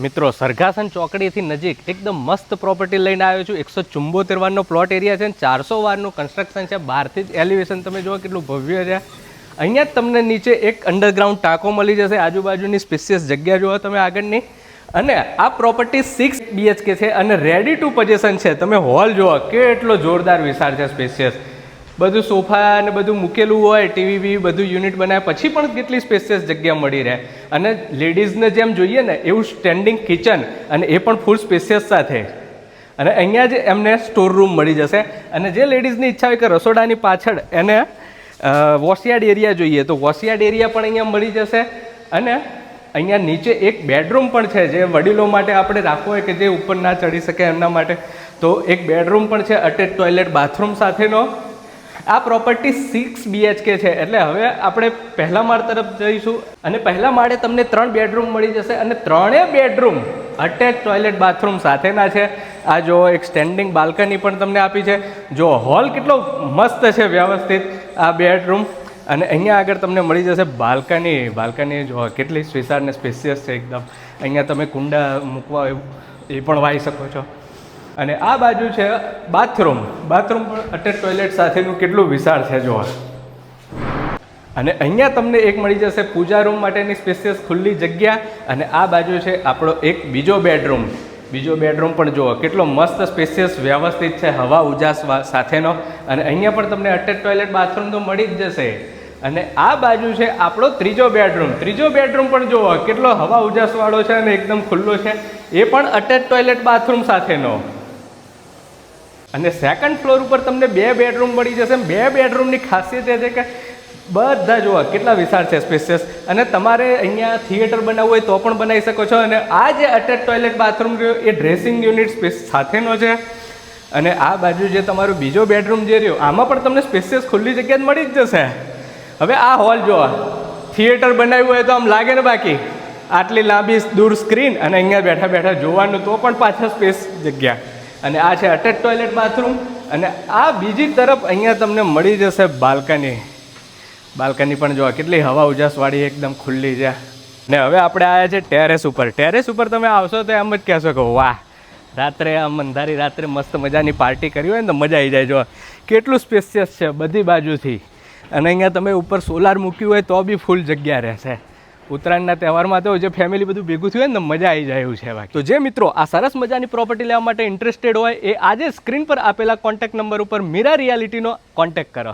મિત્રો સરઘાસન ચોકડીથી નજીક એકદમ મસ્ત પ્રોપર્ટી લઈને આવ્યો છું. 174 વારનો પ્લોટ એરિયા છે, 400 વારનું કન્સ્ટ્રક્શન છે. બહારથી જ એલિવેશન તમે જુઓ કેટલું ભવ્ય છે. અહીંયા જ તમને નીચે એક અંડરગ્રાઉન્ડ ટાંકો મળી જશે. આજુબાજુની સ્પેશિયસ જગ્યા જુઓ તમે આગળની. અને આ પ્રોપર્ટી 6 BHK છે અને રેડી ટુ પોઝેશન છે. તમે હોલ જુઓ કેટલો જોરદાર વિશાળ છે, સ્પેશિયસ. બધું સોફા અને બધું મૂકેલું હોય, ટીવી બીવી બધું યુનિટ બનાવ્યા પછી પણ કેટલી સ્પેશિયસ જગ્યા મળી રહે. અને લેડીઝને જેમ જોઈએ ને એવું સ્ટેન્ડિંગ કિચન, અને એ પણ ફૂલ સ્પેશિયસ સાથે. અને અહીંયા જ એમને સ્ટોર રૂમ મળી જશે. અને જે લેડીઝની ઈચ્છા હોય કે રસોડાની પાછળ એને વોશયાર્ડ એરિયા જોઈએ તો વોશયાર્ડ એરિયા પણ અહીંયા મળી જશે. અને અહીંયા નીચે એક બેડરૂમ પણ છે, જે વડીલો માટે આપણે રાખવો હોય કે જે ઉપર ના ચડી શકે એમના માટે, તો એક બેડરૂમ પણ છે અટેચ ટોયલેટ બાથરૂમ સાથેનો. આ પ્રોપર્ટી 6 BHK છે. એટલે હવે આપણે પહેલા માળ તરફ જઈશું. અને પહેલા માળે તમને 3 બેડરૂમ મળી જશે અને 3 બેડરૂમ અટેચ ટોયલેટ બાથરૂમ સાથેના છે. આ જો એક સ્ટેન્ડિંગ બાલ્કની પણ તમને આપી છે. જો હોલ કેટલો મસ્ત છે, વ્યવસ્થિત આ બેડરૂમ. અને અહીંયા આગળ તમને મળી જશે બાલ્કની જો કેટલી વિશાળ ને સ્પેશિયસ છે એકદમ. અહીંયા તમે કુંડા મૂકવા એ પણ વાવી શકો છો. અને આ બાજુ છે બાથરૂમ પણ અટેચ ટોયલેટ સાથેનું કેટલું વિશાળ છે જોવા. અને અહીંયા તમને એક મળી જશે પૂજા રૂમ માટેની સ્પેશિયસ ખુલ્લી જગ્યા. અને આ બાજુ છે આપણો એક બીજો બેડરૂમ પણ જુઓ કેટલો મસ્ત સ્પેશિયસ વ્યવસ્થિત છે, હવા ઉજાસ સાથેનો. અને અહીંયા પણ તમને અટેચ ટોયલેટ બાથરૂમ તો મળી જ જશે. અને આ બાજુ છે આપણો ત્રીજો બેડરૂમ પણ જુઓ કેટલો હવા ઉજાસવાળો છે અને એકદમ ખુલ્લો છે. એ પણ અટેચ ટોયલેટ બાથરૂમ સાથેનો. અને સેકન્ડ ફ્લોર ઉપર તમને 2 બેડરૂમ મળી જશે. 2 બેડરૂમની ખાસિયત એ છે કે બધા જુઓ કેટલા વિશાળ છે, સ્પેશિયસ. અને તમારે અહીંયા થિયેટર બનાવવું હોય તો પણ બનાવી શકો છો. અને આ જે અટેચ ટોયલેટ બાથરૂમ રહ્યો એ ડ્રેસિંગ યુનિટ સ્પેસ સાથેનો છે. અને આ બાજુ જે તમારું બીજો બેડરૂમ જે રહ્યો આમાં પણ તમને સ્પેશિયસ ખુલ્લી જગ્યા જ મળી જ જશે. હવે આ હોલ જુઓ, થિયેટર બનાવ્યું હોય તો આમ લાગે ને, બાકી આટલી લાંબી દૂર સ્ક્રીન અને અહીંયા બેઠા બેઠા જોવાનું તો પણ પાછળ સ્પેસ જગ્યા. અને આ છે અટેચ ટોયલેટ બાથરૂમ. અને આ બીજી તરફ અહીંયા તમને મળી જશે બાલ્કની પણ જોવા કેટલી હવા ઉજાસવાળી એકદમ ખુલ્લી છે. ને હવે આપણે આવ્યા છે ટેરેસ ઉપર તમે આવશો તો એમ જ કહેશો કે વાહ, રાત્રે આમ અંધારી રાત્રે મસ્ત મજાની પાર્ટી કરી હોય ને તો મજા આવી જાય. જો કેટલું સ્પેશિયસ છે બધી બાજુથી. અને અહીંયા તમે ઉપર સોલાર મૂક્યું હોય તો બી ફૂલ જગ્યા રહેશે. ઉત્તરાયણના તહેવારમાં તો જે ફેમિલી બધું ભેગું થયું હોય ને મજા આવી જાય એવું છે. તો જે મિત્રો આ સરસ મજાની પ્રોપર્ટી લેવા માટે ઇન્ટરેસ્ટેડ હોય એ આજે સ્ક્રીન પર આપેલા કોન્ટેક્ટ નંબર ઉપર મીરા રિયાલિટીનો કોન્ટેક્ટ કરો.